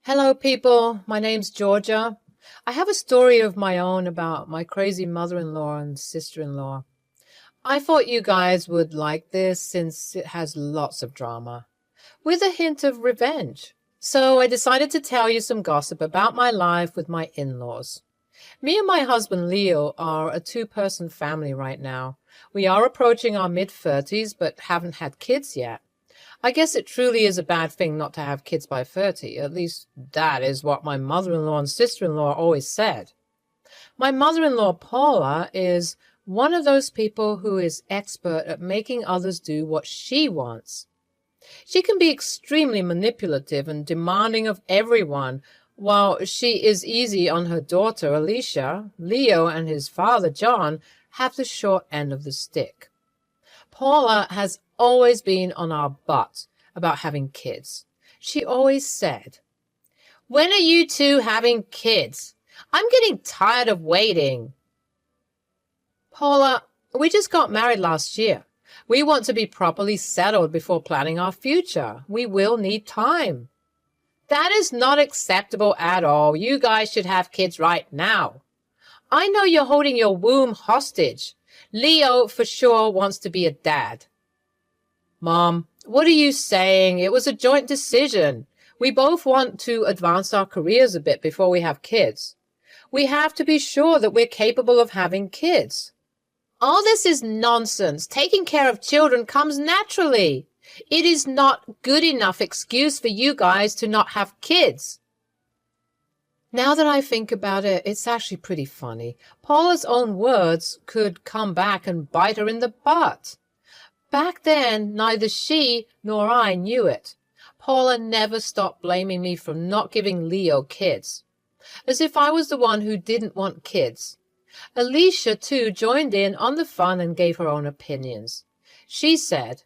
Hello, people. My name's Georgia. I have a story of my own about my crazy mother-in-law and sister-in-law. I thought you guys would like this since it has lots of drama, with a hint of revenge. So I decided to tell you some gossip about my life with my in-laws. Me and my husband Leo are a two-person family right now. We are approaching our mid-30s but haven't had kids yet. I guess it truly is a bad thing not to have kids by 30. At least that is what my mother-in-law and sister-in-law always said. My mother-in-law, Paula, is one of those people who is expert at making others do what she wants. She can be extremely manipulative and demanding of everyone, while she is easy on her daughter, Alicia. Leo and his father, John, have the short end of the stick. Paula has always been on our butt about having kids. She always said, "When are you two having kids? I'm getting tired of waiting." Paula, we just got married last year. We want to be properly settled before planning our future. We will need time. That is not acceptable at all. You guys should have kids right now. I know you're holding your womb hostage. Leo for sure wants to be a dad. Mom, what are you saying? It was a joint decision. We both want to advance our careers a bit before we have kids. We have to be sure that we're capable of having kids. All this is nonsense. Taking care of children comes naturally. It is not good enough excuse for you guys to not have kids. Now that I think about it, it's actually pretty funny. Paula's own words could come back and bite her in the butt. Back then, neither she nor I knew it. Paula never stopped blaming me for not giving Leo kids, as if I was the one who didn't want kids. Alicia, too, joined in on the fun and gave her own opinions. She said,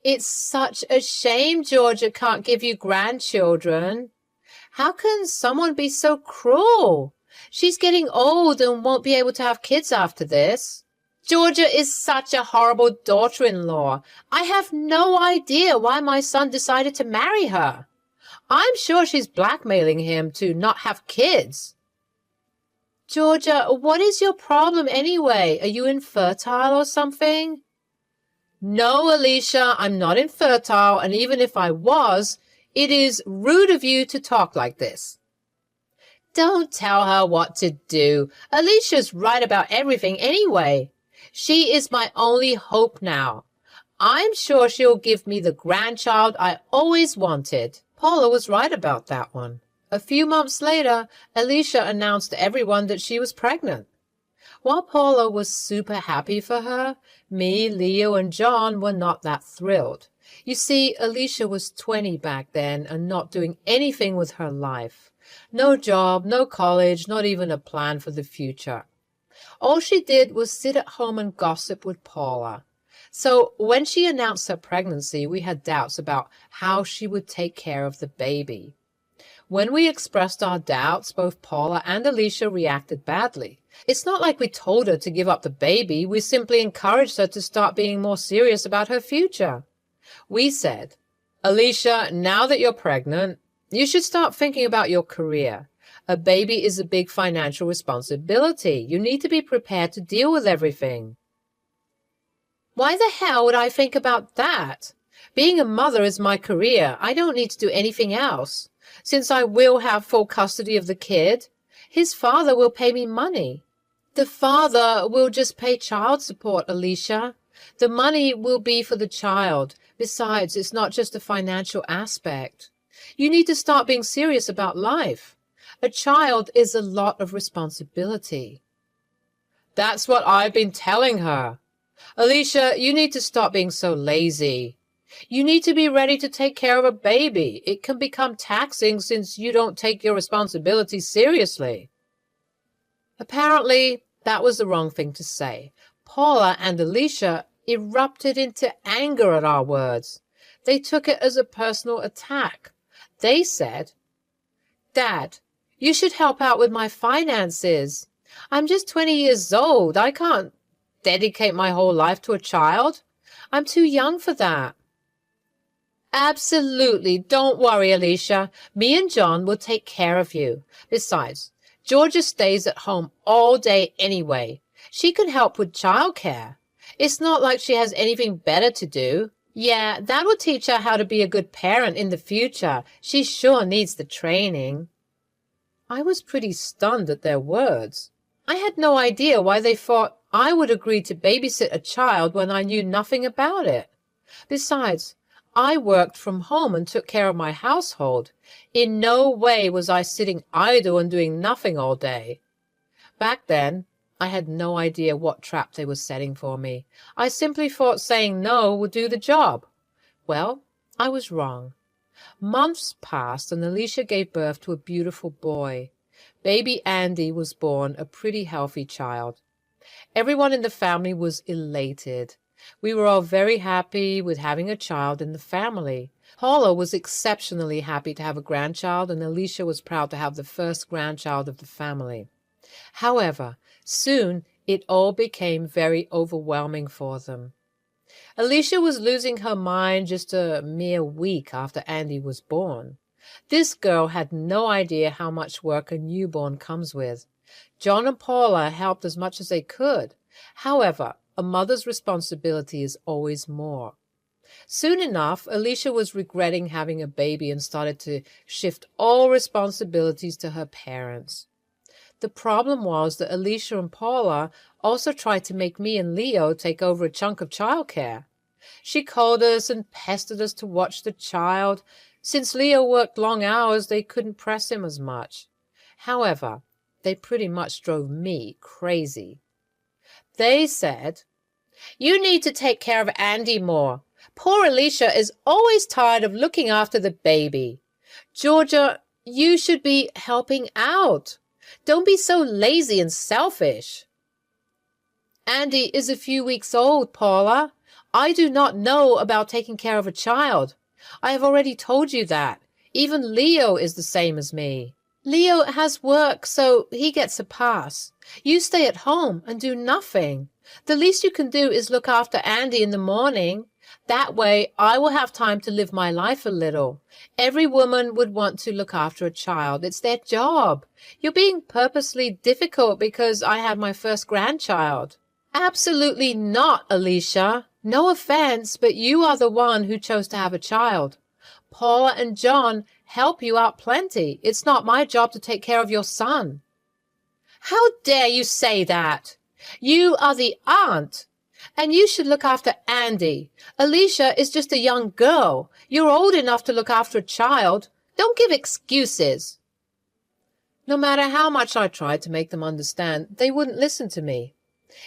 "It's such a shame Georgia can't give you grandchildren. How can someone be so cruel? She's getting old and won't be able to have kids after this. Georgia is such a horrible daughter-in-law. I have no idea why my son decided to marry her. I'm sure she's blackmailing him to not have kids." Georgia, what is your problem anyway? Are you infertile or something? No, Alicia, I'm not infertile, and even if I was, it is rude of you to talk like this. Don't tell her what to do. Alicia's right about everything anyway. She is my only hope now. I'm sure she'll give me the grandchild I always wanted. Paula was right about that one. A few months later, Alicia announced to everyone that she was pregnant. While Paula was super happy for her, me, Leo, and John were not that thrilled. You see, Alicia was 20 back then and not doing anything with her life. No job, no college, not even a plan for the future. All she did was sit at home and gossip with Paula. So when she announced her pregnancy, we had doubts about how she would take care of the baby. When we expressed our doubts, both Paula and Alicia reacted badly. It's not like we told her to give up the baby. We simply encouraged her to start being more serious about her future. We said, "Alicia, now that you're pregnant, you should start thinking about your career. A baby is a big financial responsibility. You need to be prepared to deal with everything." Why the hell would I think about that? Being a mother is my career. I don't need to do anything else. Since I will have full custody of the kid, his father will pay me money. The father will just pay child support, Alicia. The money will be for the child. Besides, it's not just a financial aspect. You need to start being serious about life. A child is a lot of responsibility. That's what I've been telling her. Alicia, you need to stop being so lazy. You need to be ready to take care of a baby. It can become taxing since you don't take your responsibilities seriously. Apparently, that was the wrong thing to say. Paula and Alicia erupted into anger at our words. They took it as a personal attack. They said, "Dad, you should help out with my finances. I'm just 20 years old. I can't dedicate my whole life to a child. I'm too young for that." Absolutely. Don't worry, Alicia. Me and John will take care of you. Besides, Georgia stays at home all day anyway. She can help with childcare. It's not like she has anything better to do. Yeah, that will teach her how to be a good parent in the future. She sure needs the training. I was pretty stunned at their words. I had no idea why they thought I would agree to babysit a child when I knew nothing about it. Besides, I worked from home and took care of my household. In no way was I sitting idle and doing nothing all day. Back then, I had no idea what trap they were setting for me. I simply thought saying no would do the job. Well, I was wrong. Months passed and Alicia gave birth to a beautiful boy. Baby Andy was born, a pretty healthy child. Everyone in the family was elated. We were all very happy with having a child in the family. Paula was exceptionally happy to have a grandchild, and Alicia was proud to have the first grandchild of the family. However, soon it all became very overwhelming for them. Alicia was losing her mind just a mere week after Andy was born. This girl had no idea how much work a newborn comes with. John and Paula helped as much as they could. However, a mother's responsibility is always more. Soon enough, Alicia was regretting having a baby and started to shift all responsibilities to her parents. The problem was that Alicia and Paula also tried to make me and Leo take over a chunk of childcare. She called us and pestered us to watch the child. Since Leo worked long hours, they couldn't press him as much. However, they pretty much drove me crazy. They said, "You need to take care of Andy more. Poor Alicia is always tired of looking after the baby. Georgia, you should be helping out. Don't be so lazy and selfish." "Andy is a few weeks old, Paula. I do not know about taking care of a child. I have already told you that. Even Leo is the same as me." "Leo has work, so he gets a pass. You stay at home and do nothing. The least you can do is look after Andy in the morning. That way I will have time to live my life a little. Every woman would want to look after a child. It's their job. You're being purposely difficult because I had my first grandchild." "Absolutely not, Alicia. No offense, but you are the one who chose to have a child. Paula and John help you out plenty. It's not my job to take care of your son." "How dare you say that? You are the aunt, and you should look after Andy. Alicia is just a young girl. You're old enough to look after a child. Don't give excuses." No matter how much I tried to make them understand, they wouldn't listen to me.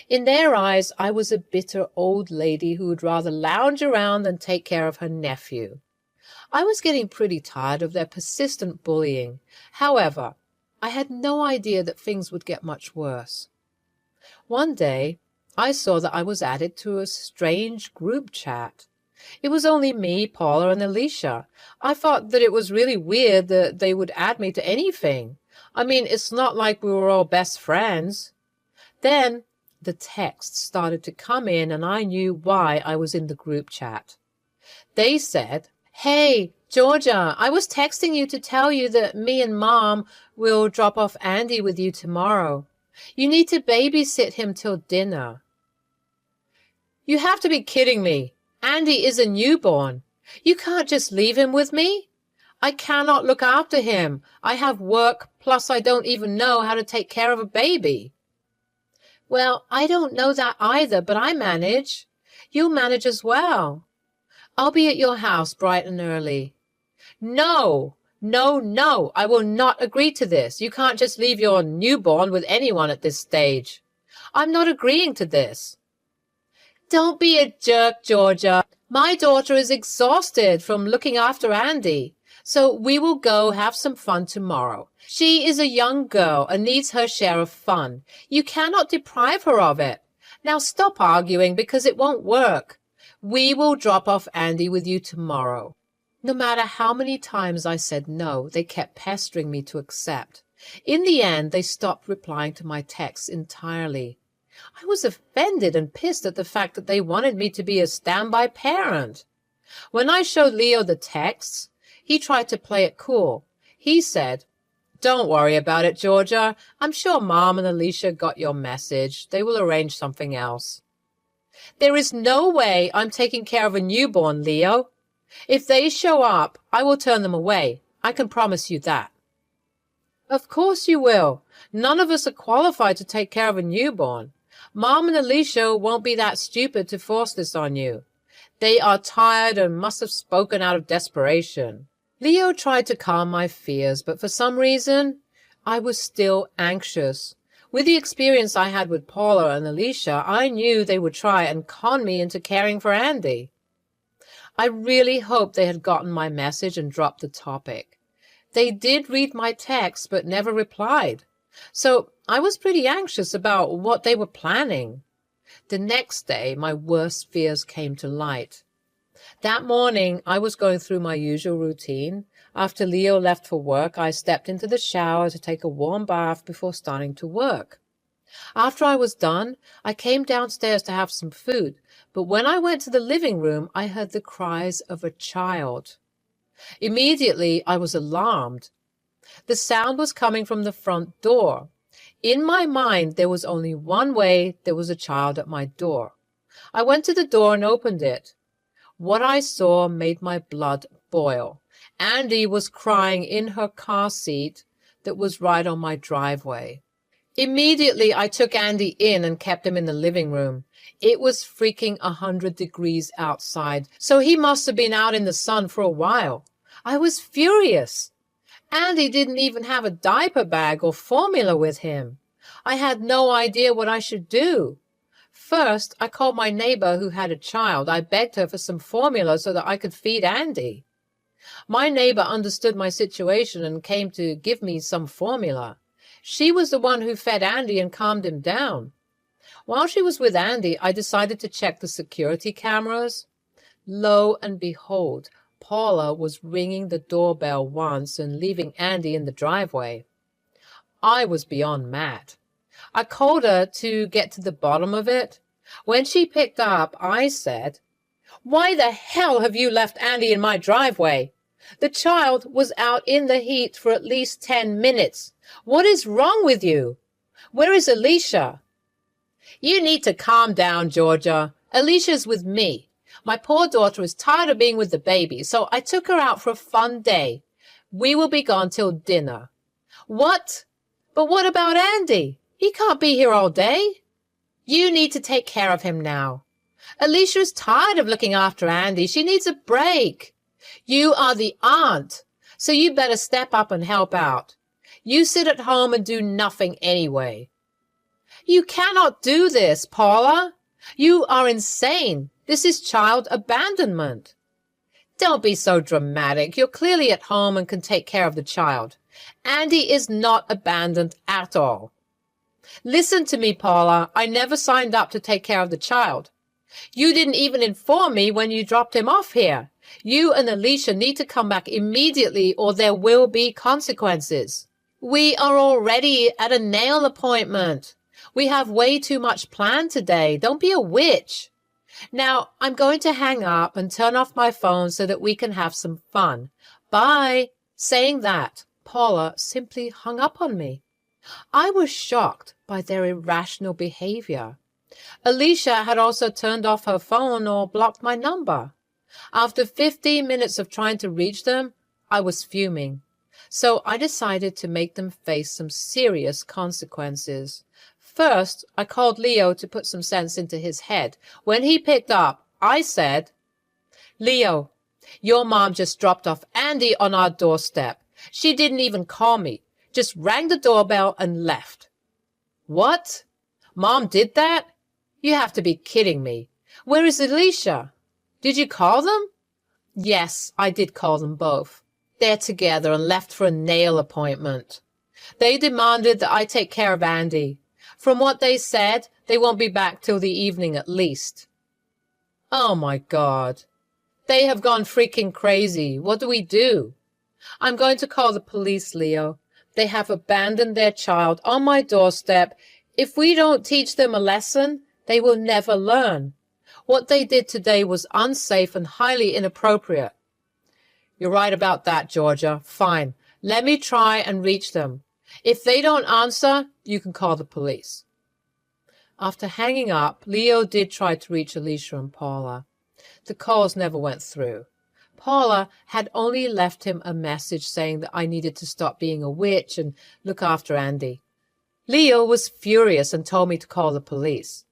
In their eyes, I was a bitter old lady who would rather lounge around than take care of her nephew. I was getting pretty tired of their persistent bullying. However, I had no idea that things would get much worse. One day, I saw that I was added to a strange group chat. It was only me, Paula, and Alicia. I thought that it was really weird that they would add me to anything. I mean, it's not like we were all best friends. Then the texts started to come in, and I knew why I was in the group chat. They said, "Hey, Georgia, I was texting you to tell you that me and Mom will drop off Andy with you tomorrow. You need to babysit him till dinner." You have to be kidding me. Andy is a newborn. You can't just leave him with me. I cannot look after him. I have work, plus I don't even know how to take care of a baby. "Well, I don't know that either, but I manage. You'll manage as well. I'll be at your house bright and early." No, no, no, I will not agree to this. You can't just leave your newborn with anyone at this stage. I'm not agreeing to this. Don't be a jerk, Georgia. My daughter is exhausted from looking after Andy, so we will go have some fun tomorrow. She is a young girl and needs her share of fun. You cannot deprive her of it. Now stop arguing because it won't work. We will drop off Andy with you tomorrow. No matter how many times I said no, they kept pestering me to accept. In the end, they stopped replying to my texts entirely. I was offended and pissed at the fact that they wanted me to be a standby parent. When I showed Leo the texts, he tried to play it cool. He said, "Don't worry about it, Georgia. I'm sure Mom and Alicia got your message. They will arrange something else." There is no way I'm taking care of a newborn, Leo. If they show up, I will turn them away. I can promise you that. Of course you will. None of us are qualified to take care of a newborn. Mom and Alicia won't be that stupid to force this on you. They are tired and must have spoken out of desperation. Leo tried to calm my fears, but for some reason, I was still anxious. With the experience I had with Paula and Alicia, I knew they would try and con me into caring for Andy. I really hoped they had gotten my message and dropped the topic. They did read my text, but never replied. So I was pretty anxious about what they were planning. The next day, my worst fears came to light. That morning, I was going through my usual routine. After Leo left for work, I stepped into the shower to take a warm bath before starting to work. After I was done, I came downstairs to have some food, but when I went to the living room, I heard the cries of a child. Immediately, I was alarmed. The sound was coming from the front door. In my mind, there was only one way there was a child at my door. I went to the door and opened it. What I saw made my blood boil. Andy was crying in her car seat that was right on my driveway. Immediately, I took Andy in and kept him in the living room. It was freaking 100 degrees outside, so he must have been out in the sun for a while. I was furious. Andy didn't even have a diaper bag or formula with him. I had no idea what I should do. First, I called my neighbor who had a child. I begged her for some formula so that I could feed Andy. My neighbor understood my situation and came to give me some formula. She was the one who fed Andy and calmed him down. While she was with Andy, I decided to check the security cameras. Lo and behold, Paula was ringing the doorbell once and leaving Andy in the driveway. I was beyond mad. I called her to get to the bottom of it. When she picked up, I said, "Why the hell have you left Andy in my driveway? The child was out in the heat for at least 10 minutes. What is wrong with you? Where is Alicia?" "You need to calm down, Georgia. Alicia's with me. My poor daughter is tired of being with the baby, so I took her out for a fun day. We will be gone till dinner." "What? But what about Andy? He can't be here all day." "You need to take care of him now. Alicia is tired of looking after Andy. She needs a break. You are the aunt, so you better step up and help out. You sit at home and do nothing anyway." "You cannot do this, Paula. You are insane. This is child abandonment." "Don't be so dramatic. You're clearly at home and can take care of the child. Andy is not abandoned at all." "Listen to me, Paula. I never signed up to take care of the child. You didn't even inform me when you dropped him off here. You and Alicia need to come back immediately or there will be consequences. We are already at a nail appointment. We have way too much planned today. Don't be a witch. Now, I'm going to hang up and turn off my phone so that we can have some fun. Bye." Saying that, Paula simply hung up on me. I was shocked by their irrational behavior. Alicia had also turned off her phone or blocked my number. After 15 minutes of trying to reach them, I was fuming. So I decided to make them face some serious consequences. First, I called Leo to put some sense into his head. When he picked up, I said, "Leo, your mom just dropped off Andy on our doorstep. She didn't even call me. Just rang the doorbell and left." "What? Mom did that? You have to be kidding me. Where is Alicia? Did you call them?" "Yes, I did call them both. They're together and left for a nail appointment. They demanded that I take care of Andy. From what they said, they won't be back till the evening at least." Oh my God. They have gone freaking crazy. What do we do? "I'm going to call the police, Leo. They have abandoned their child on my doorstep. If we don't teach them a lesson, they will never learn. What they did today was unsafe and highly inappropriate. You're right about that, Georgia. Fine. Let me try and reach them. If they don't answer, you can call the police. After hanging up, Leo did try to reach Alicia and Paula. The calls never went through. Paula had only left him a message saying that I needed to stop being a witch and look after Andy. Leo was furious and told me to call the police.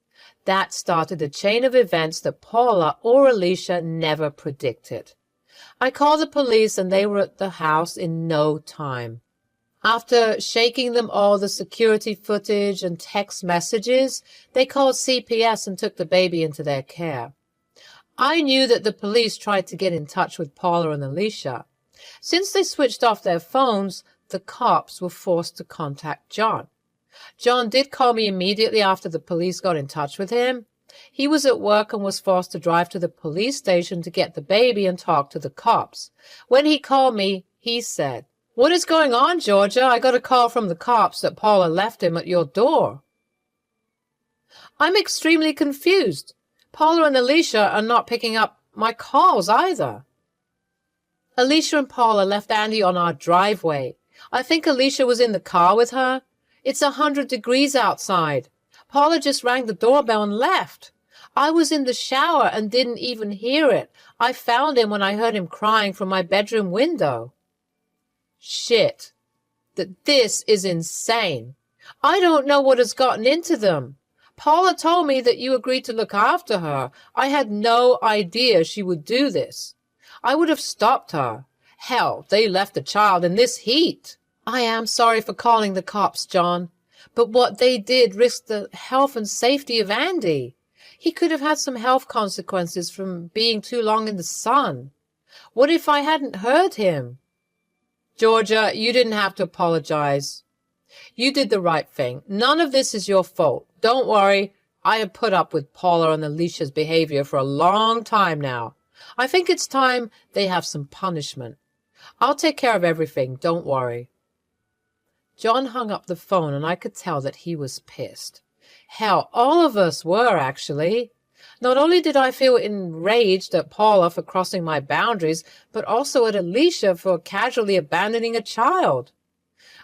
That started a chain of events that Paula or Alicia never predicted. I called the police and they were at the house in no time. After shaking them all the security footage and text messages, they called CPS and took the baby into their care. I knew that the police tried to get in touch with Paula and Alicia. Since they switched off their phones, the cops were forced to contact John. John did call me immediately after the police got in touch with him. He was at work and was forced to drive to the police station to get the baby and talk to the cops. When he called me, he said, "What is going on, Georgia? I got a call from the cops that Paula left him at your door." I'm extremely confused. Paula and Alicia are not picking up my calls either. Alicia and Paula left Andy on our driveway. I think Alicia was in the car with her. It's 100 degrees outside. Paula just rang the doorbell and left. I was in the shower and didn't even hear it. I found him when I heard him crying from my bedroom window. Shit. This is insane. I don't know what has gotten into them. Paula told me that you agreed to look after her. I had no idea she would do this. I would have stopped her. Hell, they left the child in this heat. I am sorry for calling the cops, John, but what they did risked the health and safety of Andy. He could have had some health consequences from being too long in the sun. What if I hadn't heard him? Georgia, you didn't have to apologize. You did the right thing. None of this is your fault. Don't worry. I have put up with Paula and Alicia's behavior for a long time now. I think it's time they have some punishment. I'll take care of everything. Don't worry. John hung up the phone and I could tell that he was pissed. Hell, all of us were, actually. Not only did I feel enraged at Paula for crossing my boundaries, but also at Alicia for casually abandoning a child.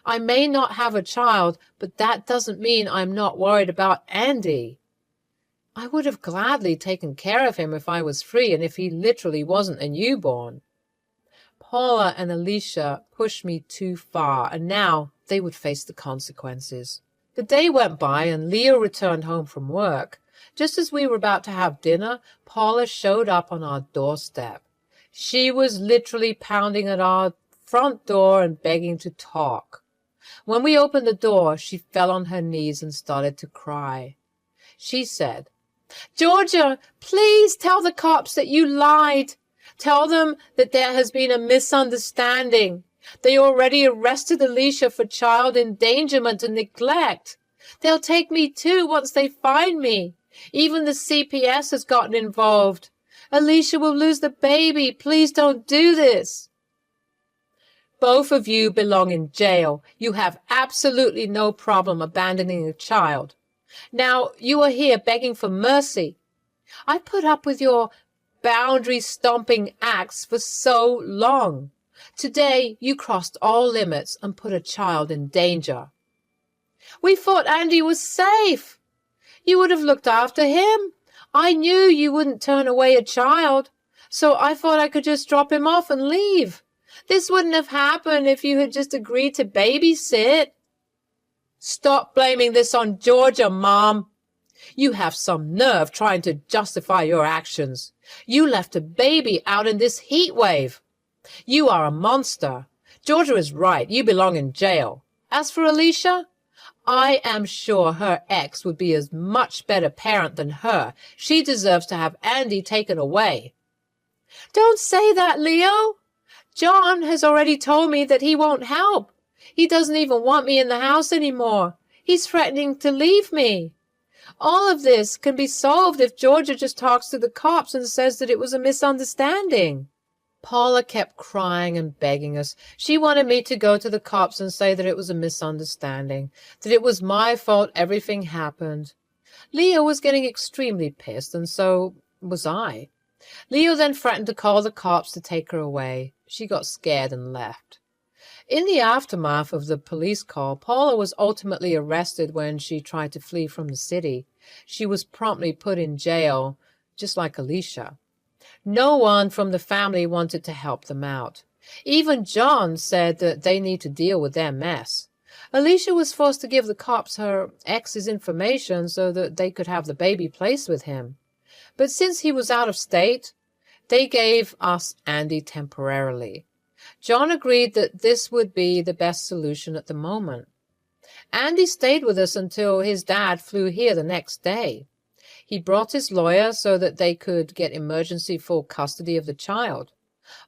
I may not have a child, but that doesn't mean I'm not worried about Andy. I would have gladly taken care of him if I was free and if he literally wasn't a newborn. Paula and Alicia pushed me too far, and now they would face the consequences. The day went by and Leo returned home from work. Just as we were about to have dinner, Paula showed up on our doorstep. She was literally pounding at our front door and begging to talk. When we opened the door, she fell on her knees and started to cry. She said, "Georgia, please tell the cops that you lied. Tell them that there has been a misunderstanding. They already arrested Alicia for child endangerment and neglect. They'll take me too once they find me. Even the CPS has gotten involved. Alicia will lose the baby. Please don't do this." Both of you belong in jail. You have absolutely no problem abandoning a child. Now you are here begging for mercy. I put up with your boundary-stomping acts for so long. Today you crossed all limits and put a child in danger. We thought Andy was safe. You would have looked after him. I knew you wouldn't turn away a child, so I thought I could just drop him off and leave. This wouldn't have happened if you had just agreed to babysit. Stop blaming this on Georgia, Mom. You have some nerve trying to justify your actions. You left a baby out in this heat wave. You are a monster. Georgia is right. You belong in jail. As for Alicia, I am sure her ex would be a much better parent than her. She deserves to have Andy taken away. Don't say that, Leo. John has already told me that he won't help. He doesn't even want me in the house anymore. He's threatening to leave me. All of this can be solved if Georgia just talks to the cops and says that it was a misunderstanding. Paula kept crying and begging us. She wanted me to go to the cops and say that it was a misunderstanding, that it was my fault everything happened. Leo was getting extremely pissed, and so was I. Leo then threatened to call the cops to take her away. She got scared and left. In the aftermath of the police call, Paula was ultimately arrested when she tried to flee from the city. She was promptly put in jail, just like Alicia. No one from the family wanted to help them out. Even John said that they need to deal with their mess. Alicia was forced to give the cops her ex's information so that they could have the baby placed with him. But since he was out of state, they gave us Andy temporarily. John agreed that this would be the best solution at the moment. Andy stayed with us until his dad flew here the next day. He brought his lawyer so that they could get emergency full custody of the child.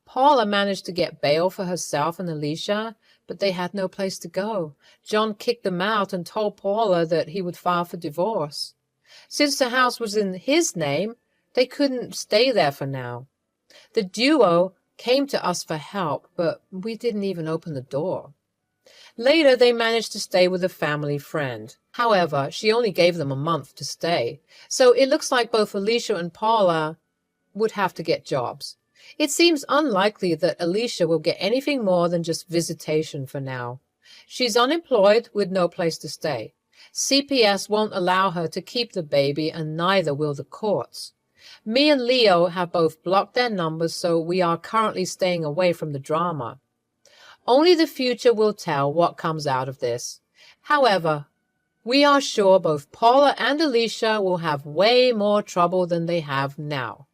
Paula managed to get bail for herself and Alicia, but they had no place to go. John kicked them out and told Paula that he would file for divorce. Since the house was in his name, they couldn't stay there for now. The duo came to us for help, but we didn't even open the door. Later, they managed to stay with a family friend. However, she only gave them a month to stay, so it looks like both Alicia and Paula would have to get jobs. It seems unlikely that Alicia will get anything more than just visitation for now. She's unemployed with no place to stay. CPS won't allow her to keep the baby, and neither will the courts. Me and Leo have both blocked their numbers, so we are currently staying away from the drama. Only the future will tell what comes out of this. However, we are sure both Paula and Alicia will have way more trouble than they have now.